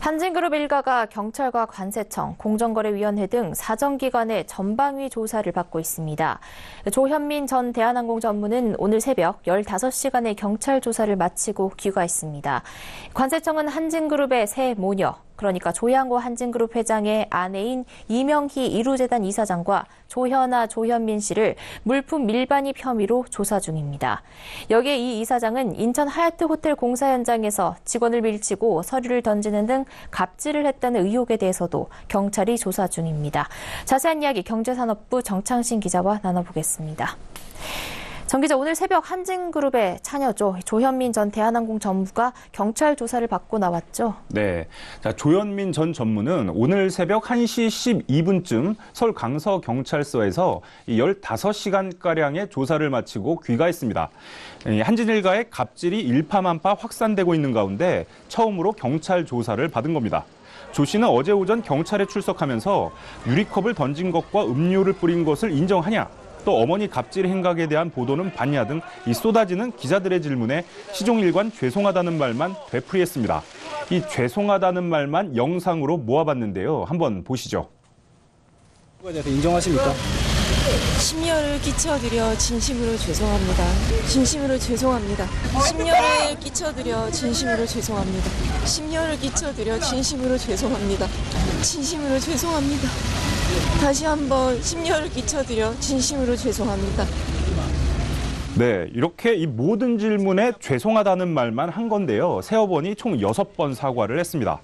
한진그룹 일가가 경찰과 관세청, 공정거래위원회 등 사정기관의 전방위 조사를 받고 있습니다. 조현민 전 대한항공 전무는 오늘 새벽 15시간의 경찰 조사를 마치고 귀가했습니다. 관세청은 한진그룹의 새 모녀, 그러니까 조양호 한진그룹 회장의 아내인 이명희 이루재단 이사장과 조현아 조현민 씨를 물품 밀반입 혐의로 조사 중입니다. 여기에 이 이사장은 인천 하얏트 호텔 공사 현장에서 직원을 밀치고 서류를 던지는 등 갑질을 했다는 의혹에 대해서도 경찰이 조사 중입니다. 자세한 이야기 경제산업부 정창신 기자와 나눠보겠습니다. 정 기자, 오늘 새벽 한진그룹의 차녀죠. 조현민 전 대한항공 전무가 경찰 조사를 받고 나왔죠. 네. 자, 조현민 전 전무는 오늘 새벽 1시 12분쯤 서울 강서경찰서에서 15시간가량의 조사를 마치고 귀가했습니다. 한진일가의 갑질이 일파만파 확산되고 있는 가운데 처음으로 경찰 조사를 받은 겁니다. 조 씨는 어제 오전 경찰에 출석하면서 유리컵을 던진 것과 음료를 뿌린 것을 인정하냐? 또 어머니 갑질 행각에 대한 보도는 봤냐 등 쏟아지는 기자들의 질문에 시종일관 죄송하다는 말만 되풀이했습니다. 이 죄송하다는 말만 영상으로 모아봤는데요. 한번 보시죠. 그거에 대해서 인정하십니까? 심려를 끼쳐드려 진심으로 죄송합니다. 진심으로 죄송합니다. 심려를 끼쳐드려 진심으로 죄송합니다. 심려를 끼쳐드려 진심으로 죄송합니다. 진심으로 죄송합니다. 다시 한번 심려를 끼쳐드려 진심으로 죄송합니다. 네, 이렇게 이 모든 질문에 죄송하다는 말만 한 건데요. 세어보니 총 6번 사과를 했습니다.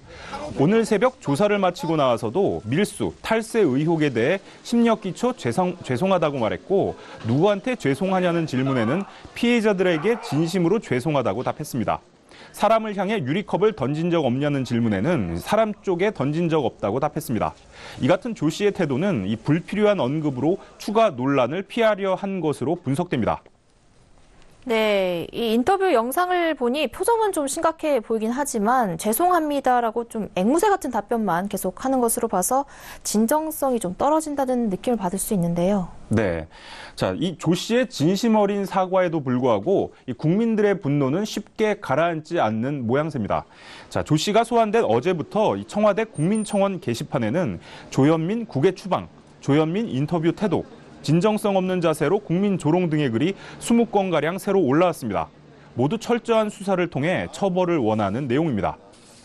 오늘 새벽 조사를 마치고 나와서도 밀수, 탈세 의혹에 대해 심려 끼쳐 죄송하다고 말했고, 누구한테 죄송하냐는 질문에는 피해자들에게 진심으로 죄송하다고 답했습니다. 사람을 향해 유리컵을 던진 적 없냐는 질문에는 사람 쪽에 던진 적 없다고 답했습니다. 이 같은 조 씨의 태도는 이 불필요한 언급으로 추가 논란을 피하려 한 것으로 분석됩니다. 네, 이 인터뷰 영상을 보니 표정은 좀 심각해 보이긴 하지만 죄송합니다라고 좀 앵무새 같은 답변만 계속 하는 것으로 봐서 진정성이 좀 떨어진다는 느낌을 받을 수 있는데요. 네. 자, 이 조 씨의 진심 어린 사과에도 불구하고 이 국민들의 분노는 쉽게 가라앉지 않는 모양새입니다. 자, 조 씨가 소환된 어제부터 이 청와대 국민청원 게시판에는 조현민 국외 추방, 조현민 인터뷰 태도, 진정성 없는 자세로 국민 조롱 등의 글이 20건가량 새로 올라왔습니다. 모두 철저한 수사를 통해 처벌을 원하는 내용입니다.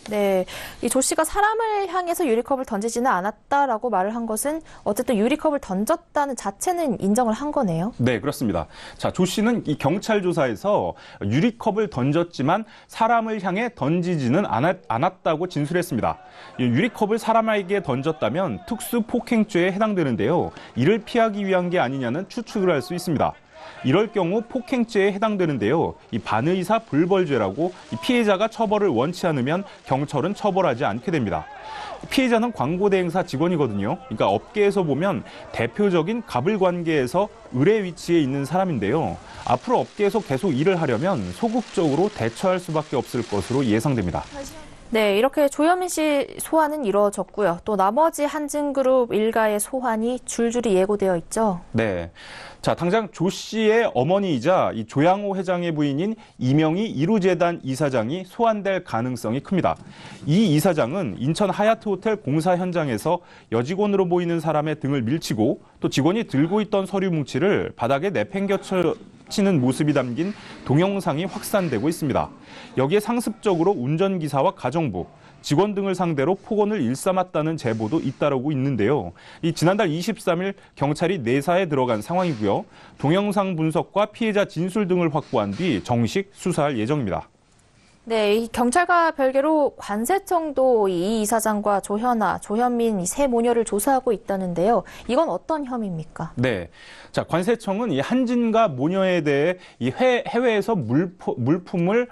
네, 이 조 씨가 사람을 향해서 유리컵을 던지지는 않았다라고 말을 한 것은 어쨌든 유리컵을 던졌다는 자체는 인정을 한 거네요. 네, 그렇습니다. 자, 조 씨는 이 경찰 조사에서 유리컵을 던졌지만 사람을 향해 던지지는 않았다고 진술했습니다. 이 유리컵을 사람에게 던졌다면 특수 폭행죄에 해당되는데요. 이를 피하기 위한 게 아니냐는 추측을 할 수 있습니다. 이럴 경우 폭행죄에 해당되는데요. 이 반의사 불벌죄라고 이 피해자가 처벌을 원치 않으면 경찰은 처벌하지 않게 됩니다. 피해자는 광고대행사 직원이거든요. 그러니까 업계에서 보면 대표적인 갑을 관계에서 의뢰 위치에 있는 사람인데요. 앞으로 업계에서 계속 일을 하려면 소극적으로 대처할 수밖에 없을 것으로 예상됩니다. 네, 이렇게 조현민 씨 소환은 이루어졌고요. 또 나머지 한진그룹 일가의 소환이 줄줄이 예고되어 있죠. 네. 자, 당장 조 씨의 어머니이자 이 조양호 회장의 부인인 이명희 이루재단 이사장이 소환될 가능성이 큽니다. 이 이사장은 인천 하얏트 호텔 공사 현장에서 여직원으로 보이는 사람의 등을 밀치고 또 직원이 들고 있던 서류 뭉치를 바닥에 내팽겨치는 모습이 담긴 동영상이 확산되고 있습니다. 여기에 상습적으로 운전기사와 가정부, 직원 등을 상대로 폭언을 일삼았다는 제보도 잇따르고 있는데요. 지난달 23일 경찰이 내사에 들어간 상황이고요. 동영상 분석과 피해자 진술 등을 확보한 뒤 정식 수사할 예정입니다. 네, 이 경찰과 별개로 관세청도 이 이사장과 조현아, 조현민 세 모녀를 조사하고 있다는데요. 이건 어떤 혐의입니까? 네, 자, 관세청은 이 한진가 모녀에 대해 이 해외에서 물품을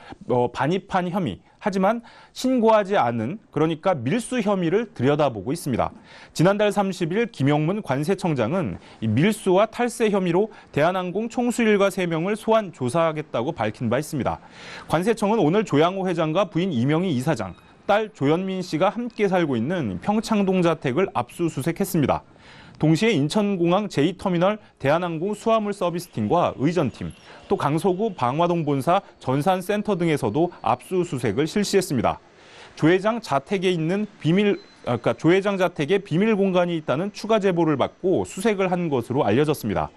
반입한 혐의, 하지만 신고하지 않은, 그러니까 밀수 혐의를 들여다보고 있습니다. 지난달 30일 김영문 관세청장은 이 밀수와 탈세 혐의로 대한항공 총수일가 3명을 소환 조사하겠다고 밝힌 바 있습니다. 관세청은 오늘 조양호 회장과 부인 이명희 이사장, 딸 조현민 씨가 함께 살고 있는 평창동 자택을 압수수색했습니다. 동시에 인천공항 제2터미널 대한항공 수화물 서비스팀과 의전팀, 또 강서구 방화동 본사 전산센터 등에서도 압수수색을 실시했습니다. 조 회장 자택에 있는 조 회장 자택에 비밀 공간이 있다는 추가 제보를 받고 수색을 한 것으로 알려졌습니다.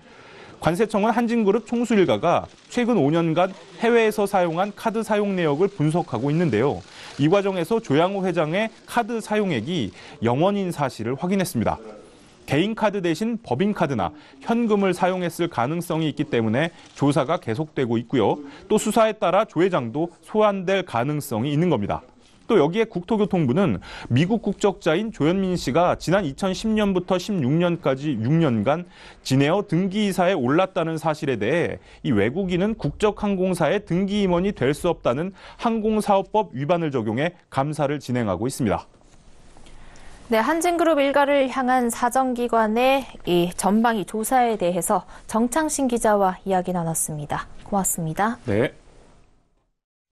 관세청은 한진그룹 총수 일가가 최근 5년간 해외에서 사용한 카드 사용 내역을 분석하고 있는데요. 이 과정에서 조양호 회장의 카드 사용액이 0원인 사실을 확인했습니다. 개인 카드 대신 법인 카드나 현금을 사용했을 가능성이 있기 때문에 조사가 계속되고 있고요. 또 수사에 따라 조 회장도 소환될 가능성이 있는 겁니다. 또 여기에 국토교통부는 미국 국적자인 조현민 씨가 지난 2010년부터 16년까지 6년간 진에어 등기이사에 올랐다는 사실에 대해 이 외국인은 국적항공사의 등기임원이 될 수 없다는 항공사업법 위반을 적용해 감사를 진행하고 있습니다. 네, 한진그룹 일가를 향한 사정기관의 이 전방위 조사에 대해서 정창신 기자와 이야기 나눴습니다. 고맙습니다. 네.